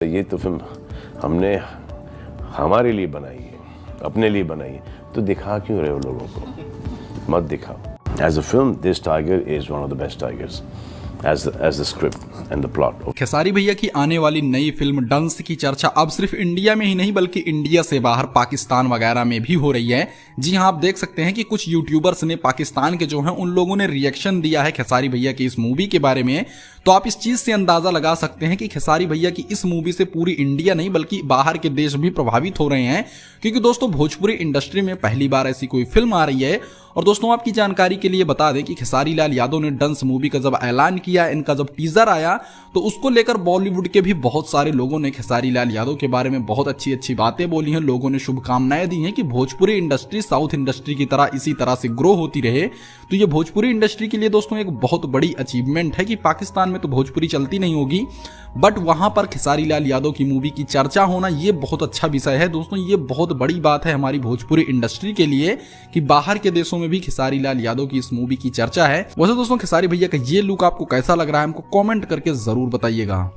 ये तो फिल्म हमने हमारे लिए बनाई है, अपने लिए बनाई है, तो दिखा क्यों रहे हो लोगों को? मत दिखाओ। As a film this tiger is one of the best tigers as the script and the plot. Khesari भैया की आने वाली नई फिल्म डंस की चर्चा अब सिर्फ इंडिया में ही नहीं बल्कि इंडिया से बाहर पाकिस्तान वगैरह में भी हो रही है। जी हां, आप देख सकते हैं कि कुछ यूट्यूबर्स ने पाकिस्तान के जो हैं उन लोगों ने रिएक्शन दिया है खेसारी भैया की इस मूवी के बारे में। तो आप इस चीज से अंदाजा लगा सकते हैं कि खेसारी भैया की इस मूवी से पूरी इंडिया नहीं बल्कि बाहर के देश भी प्रभावित हो रहे हैं, क्योंकि दोस्तों भोजपुरी इंडस्ट्री में पहली बार ऐसी कोई फिल्म आ रही है। और दोस्तों आपकी जानकारी के लिए बता दें कि खेसारी लाल यादव ने डंस मूवी का जब ऐलान किया, इनका जब टीजर आया, तो उसको लेकर बॉलीवुड के भी बहुत सारे लोगों ने खेसारी लाल यादव के बारे में बहुत अच्छी अच्छी बातें बोली हैं। लोगों ने शुभकामनाएं दी हैं कि भोजपुरी इंडस्ट्री साउथ इंडस्ट्री की तरह इसी तरह से ग्रो होती रहे। तो ये भोजपुरी इंडस्ट्री के लिए दोस्तों एक बहुत बड़ी अचीवमेंट है कि पाकिस्तान में तो भोजपुरी चलती नहीं होगी, बट वहां पर खेसारी लाल यादव की मूवी की चर्चा होना ये बहुत अच्छा विषय है। दोस्तों ये बहुत बड़ी बात है हमारी भोजपुरी इंडस्ट्री के लिए कि बाहर के देशों में भी खेसारी लाल यादव की इस मूवी की चर्चा है। वैसे दोस्तों खेसारी भैया का ये लुक आपको कैसा लग रहा है, हमको कमेंट करके जरूर बताइएगा।